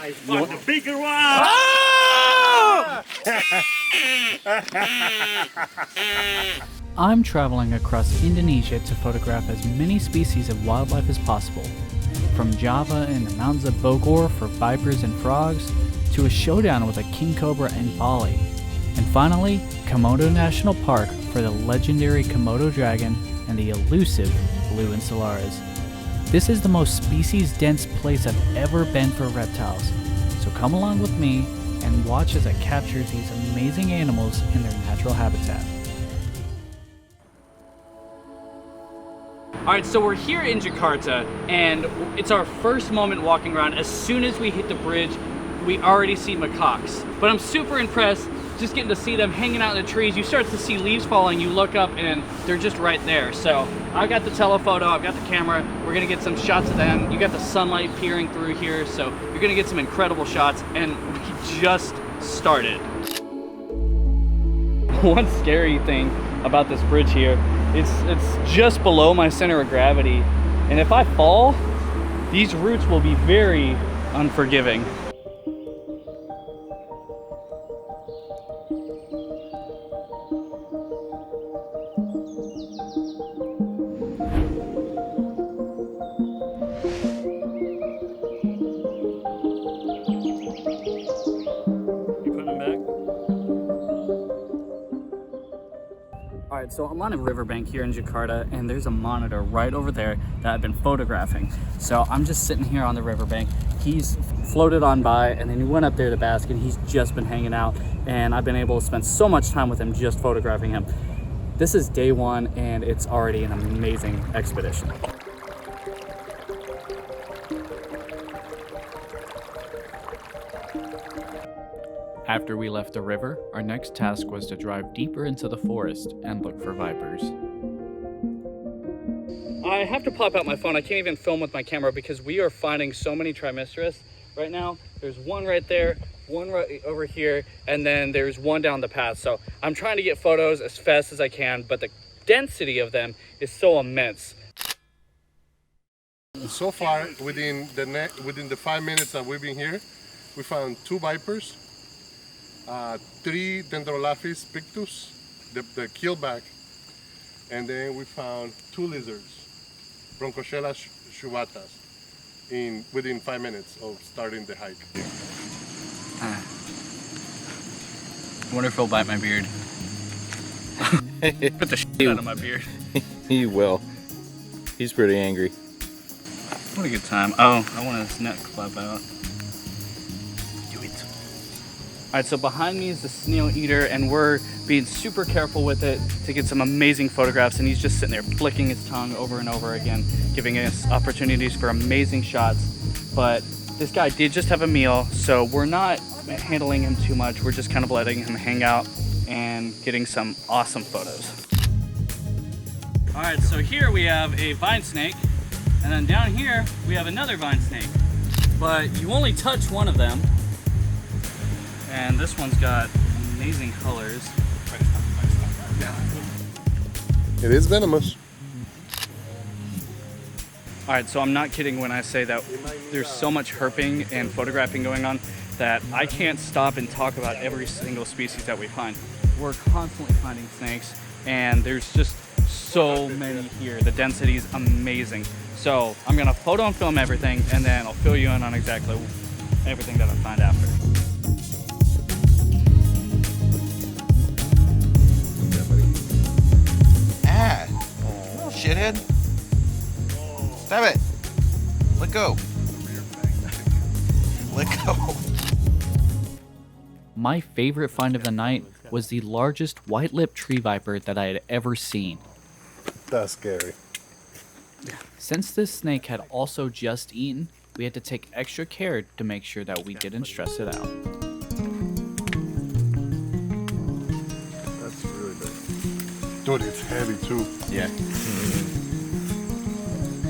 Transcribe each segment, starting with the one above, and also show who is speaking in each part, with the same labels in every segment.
Speaker 1: I found the bigger one!
Speaker 2: Oh!
Speaker 3: I'm traveling across Indonesia to photograph as many species of wildlife as possible. From Java and the mountains of Bogor for vipers and frogs, to a showdown with a king cobra in Bali. And finally, Komodo National Park for the legendary Komodo dragon and the elusive blue insulares. This is the most species-dense place I've ever been for reptiles, so come along with me and watch as I capture these amazing animals in their natural habitat. Alright, so we're here in Jakarta, and it's our first moment walking around. As soon as we hit the bridge, we already see macaques. But I'm super impressed just getting to see them hanging out in the trees. You start to see leaves falling, you look up and they're just right there. So I've got the telephoto, I've got the camera, we're gonna get some shots of them. You got the sunlight peering through here, so you're gonna get some incredible shots, and we just started. One scary thing about this bridge here, it's just below my center of gravity, and if I fall, these roots will be very unforgiving. Alright, so I'm on a riverbank here in Jakarta, and there's a monitor right over there that I've been photographing. So I'm just sitting here on the riverbank. He's floated on by, and then he went up there to bask, and he's just been hanging out, and I've been able to spend so much time with him just photographing him. This is day one, and it's already an amazing expedition. After we left the river, our next task was to drive deeper into the forest and look for vipers. I have to pop out my phone. I can't even film with my camera because we are finding so many Trismeris right now. There's one right there, one right over here, and then there's one down the path. So I'm trying to get photos as fast as I can, but the density of them is so immense.
Speaker 4: So far, within the 5 minutes that we've been here, we found 2 vipers, 3 Dendrolaphis pictus, the keelback, and then we found 2 lizards, Bronchoshella shubatas, within 5 minutes of starting the hike.
Speaker 3: I wonder if he'll bite my beard. Put the shit out of my beard.
Speaker 2: He will. He's pretty angry.
Speaker 3: What a good time. Oh, I want his neck clap out. Alright, so behind me is the snail eater, and we're being super careful with it to get some amazing photographs, and he's just sitting there flicking his tongue over and over again, giving us opportunities for amazing shots. But this guy did just have a meal, so we're not handling him too much. We're just kind of letting him hang out and getting some awesome photos. Alright, so here we have a vine snake, and then down here we have another vine snake. But you only touch one of them. And this one's got amazing colors.
Speaker 4: It is venomous.
Speaker 3: All right, so I'm not kidding when I say that there's so much herping and photographing going on that I can't stop and talk about every single species that we find. We're constantly finding snakes, and there's just so many here. The density is amazing. So I'm gonna photo and film everything, and then I'll fill you in on exactly everything that I find after.
Speaker 2: Shithead. Stop it. Let go. Let go.
Speaker 3: My favorite find of the night was the largest white-lipped tree viper that I had ever seen.
Speaker 4: That's scary.
Speaker 3: Since this snake had also just eaten, we had to take extra care to make sure that we didn't stress it out.
Speaker 4: That's really big. Dude, it's heavy too.
Speaker 2: Yeah.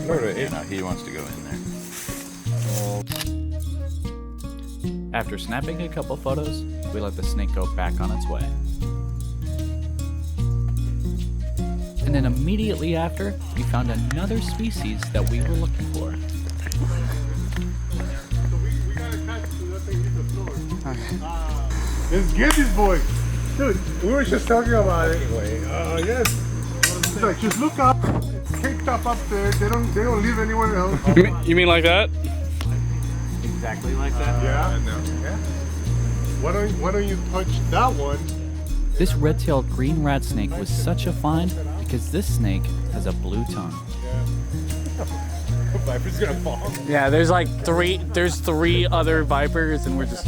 Speaker 2: Yeah, no, he wants to go in there.
Speaker 3: After snapping a couple photos, we let the snake go back on its way. And then immediately after, we found another species that we were looking for.
Speaker 4: Let's get this boy. Dude, we were just talking about it. Anyway, yes. It's like, just look up. Caked up there. They don't live anywhere else.
Speaker 3: You mean like that?
Speaker 1: Exactly like that.
Speaker 4: Yeah. Yeah. Why don't you touch that one?
Speaker 3: This red-tailed green rat snake was such a find because this snake has a blue tongue.
Speaker 4: Viper's gonna fall.
Speaker 3: Yeah, there's three other vipers and we're just...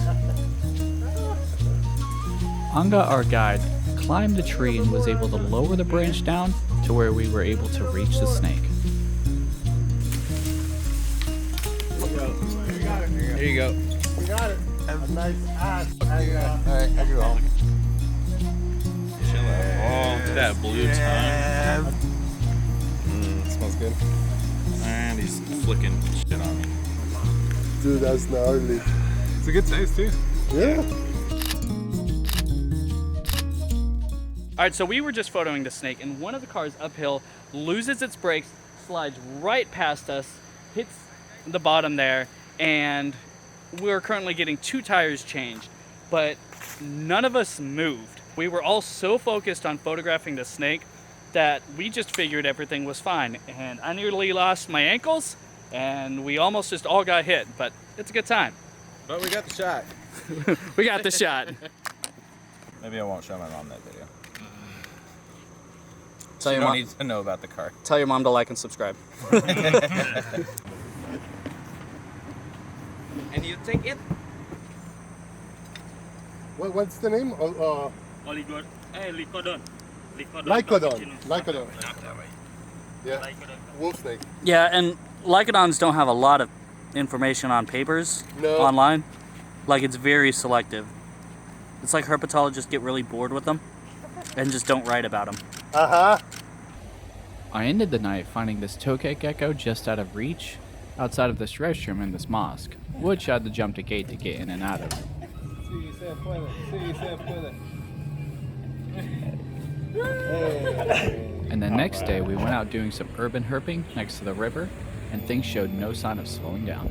Speaker 3: Anga, our guide, climbed a tree and was able to lower the branch down to where we were able to reach the snake.
Speaker 2: Here you go.
Speaker 4: We got it. A nice ass.
Speaker 2: Alright, I go home. Chill out. Oh, look at that blue tongue.
Speaker 4: Smells good.
Speaker 2: And he's flicking shit on me.
Speaker 4: Dude, that's gnarly.
Speaker 5: It's a good taste too.
Speaker 4: Yeah.
Speaker 3: All right, so we were just photoing the snake and one of the cars uphill loses its brakes, slides right past us, hits the bottom there, and we're currently getting 2 tires changed, but none of us moved. We were all so focused on photographing the snake that we just figured everything was fine. And I nearly lost my ankles and we almost just all got hit, but it's a good time.
Speaker 2: But we got the shot.
Speaker 3: We got the shot.
Speaker 2: Maybe I won't show my mom that video.
Speaker 3: Tell
Speaker 2: She
Speaker 3: your
Speaker 2: don't
Speaker 3: mom,
Speaker 2: need to know about the car.
Speaker 3: tell your mom to like and subscribe.
Speaker 1: And you take it.
Speaker 4: What's the name?
Speaker 1: Oligod. Lycodon.
Speaker 4: Lycodon. Yeah.
Speaker 1: Lycodon.
Speaker 4: Wolf snake.
Speaker 3: Yeah, and lycodons don't have a lot of information on papers online. Like, it's very selective. It's like herpetologists get really bored with them and just don't write about them.
Speaker 4: Uh-huh.
Speaker 3: I ended the night finding this tokay gecko just out of reach outside of this restroom in this mosque, which I had to jump the gate to get in and out of. And the next day we went out doing some urban herping next to the river, and things showed no sign of slowing down.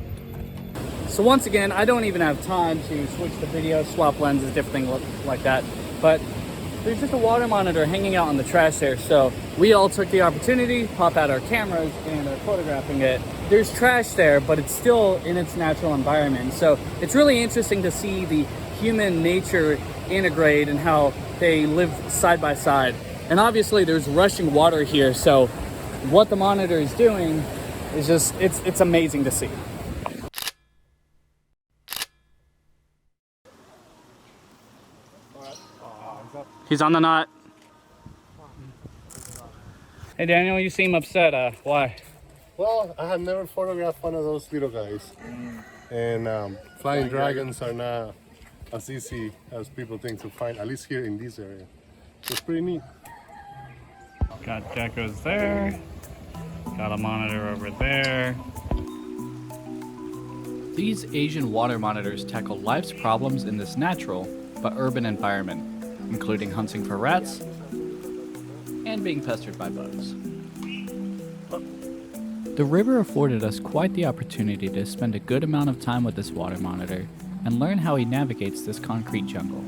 Speaker 3: So once again, I don't even have time to switch the video, swap lenses, different things like that, but there's just a water monitor hanging out on the trash there, so we all took the opportunity, pop out our cameras, and are photographing it. There's trash there, but it's still in its natural environment, so it's really interesting to see the human nature integrate and how they live side by side. And obviously there's rushing water here, so what the monitor is doing is just, it's amazing to see. He's on the knot. Hey Daniel, you seem upset. Why?
Speaker 4: Well, I have never photographed one of those little guys. And flying dragons are not as easy as people think to find, at least here in this area. So it's pretty neat.
Speaker 3: Got geckos there. Got a monitor over there. These Asian water monitors tackle life's problems in this natural but urban environment, including hunting for rats and being pestered by bugs. The river afforded us quite the opportunity to spend a good amount of time with this water monitor and learn how he navigates this concrete jungle.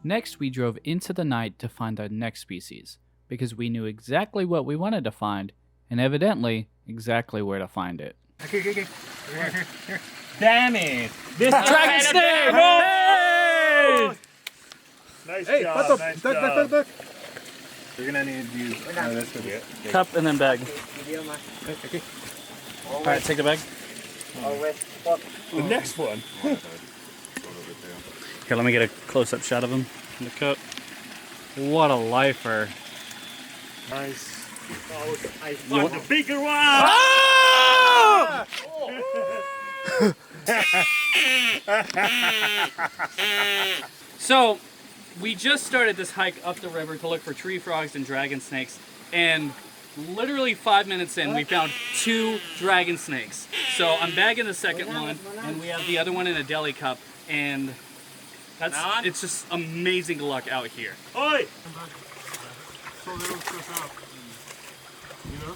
Speaker 3: Next, we drove into the night to find our next species, because we knew exactly what we wanted to find, and evidently, exactly where to find it.
Speaker 1: Okay. Damn it! This
Speaker 3: Dragon snake!
Speaker 1: Hey! Nice
Speaker 4: Hey,
Speaker 1: job.
Speaker 4: Pato, duck.
Speaker 5: You're gonna need to use this for the
Speaker 3: Cup and then bag. Alright, take the bag.
Speaker 1: The next one.
Speaker 3: Here, let me get a close-up shot of him in the cup. What a lifer.
Speaker 1: Nice. I found the bigger one!
Speaker 3: So, we just started this hike up the river to look for tree frogs and dragon snakes, and literally 5 minutes in, we found 2 dragon snakes. So I'm bagging the second one, and we have the other one in a deli cup, and it's just amazing luck out here.
Speaker 1: Oi!
Speaker 4: So they don't stress out. You know?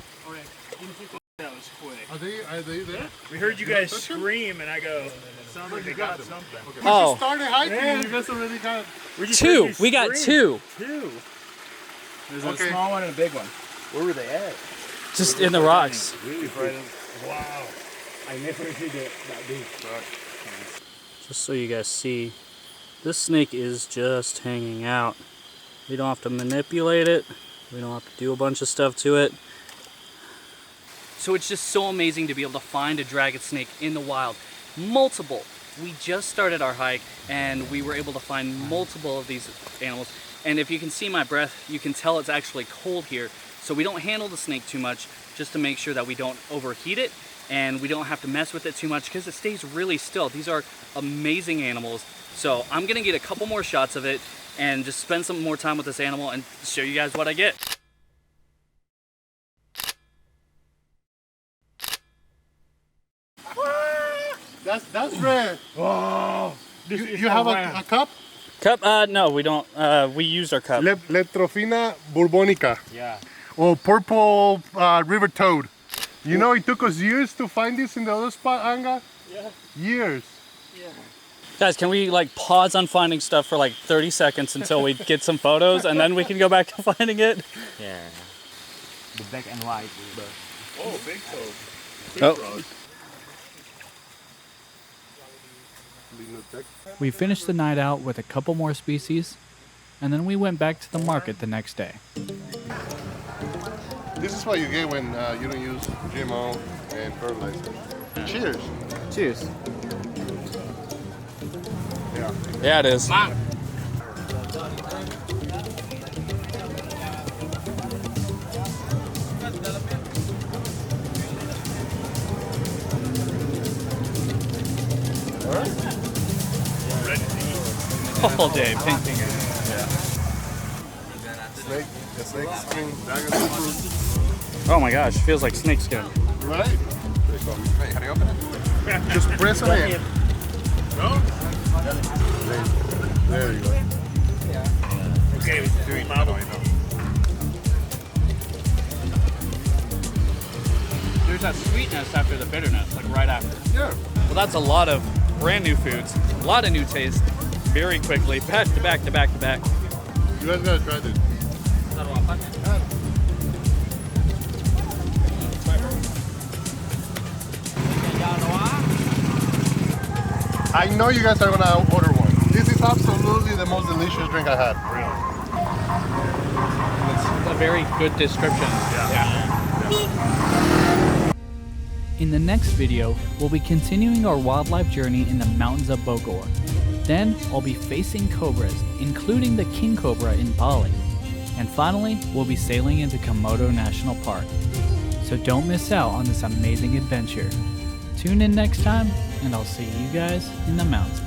Speaker 1: was quick.
Speaker 4: Are they there?
Speaker 1: We heard you guys
Speaker 4: touch 'em?
Speaker 1: scream, and I go, sounds like they got something.
Speaker 4: Okay.
Speaker 3: Oh.
Speaker 4: We just started hiking. You guys already got.
Speaker 1: We just heard
Speaker 3: Two.
Speaker 1: you
Speaker 3: We got
Speaker 1: scream.
Speaker 3: two.
Speaker 1: Two.
Speaker 5: There's
Speaker 4: Okay.
Speaker 5: a small one and a big one.
Speaker 1: Where were they at?
Speaker 3: Just in the rocks.
Speaker 1: Really big. Wow. I never did it that big.
Speaker 3: Just so you guys see, this snake is just hanging out. We don't have to manipulate it. We don't have to do a bunch of stuff to it. So it's just so amazing to be able to find a dragon snake in the wild. Multiple. We just started our hike and we were able to find multiple of these animals. And if you can see my breath, you can tell it's actually cold here. So we don't handle the snake too much just to make sure that we don't overheat it and we don't have to mess with it too much because it stays really still. These are amazing animals. So I'm gonna get a couple more shots of it and just spend some more time with this animal and show you guys what I get.
Speaker 4: That's red.
Speaker 1: Oh,
Speaker 4: You have a cup?
Speaker 3: Cup? No, we don't. We used our cup.
Speaker 4: Leptrophina bourbonica.
Speaker 1: yeah.
Speaker 4: Or purple river toad. You know, it took us years to find this in the other spot, Anga?
Speaker 1: Yeah.
Speaker 4: Years.
Speaker 3: Guys, can we like pause on finding stuff for like 30 seconds until we get some photos and then we can go back to finding it?
Speaker 1: Yeah. The black and white. Oh, big toad.
Speaker 3: Oh.
Speaker 6: We finished the night out with a couple more species, and then we went back to the market the next day.
Speaker 4: This is what you get when you don't use GMO and fertilizer. Cheers.
Speaker 3: Cheers. Yeah, it is. All day painting it.
Speaker 4: Snake, the snake skin, dragon fruit.
Speaker 3: Oh my gosh, feels like snake skin.
Speaker 4: Right?
Speaker 5: Hey, how do you open it?
Speaker 4: Just press it in. There you go.
Speaker 1: Okay,
Speaker 3: There's that sweetness after the bitterness, like right after.
Speaker 4: Yeah.
Speaker 3: Well, that's a lot of brand new foods, a lot of new taste, very quickly, back to back to back to back.
Speaker 4: You guys gotta try this. I know you guys are gonna order one. This is absolutely the most delicious drink I had.
Speaker 3: It's a very good description.
Speaker 6: In the next video, we'll be continuing our wildlife journey in the mountains of Bogor. Then, I'll be facing cobras, including the king cobra in Bali. And finally, we'll be sailing into Komodo National Park. So don't miss out on this amazing adventure. Tune in next time, and I'll see you guys in the mountains.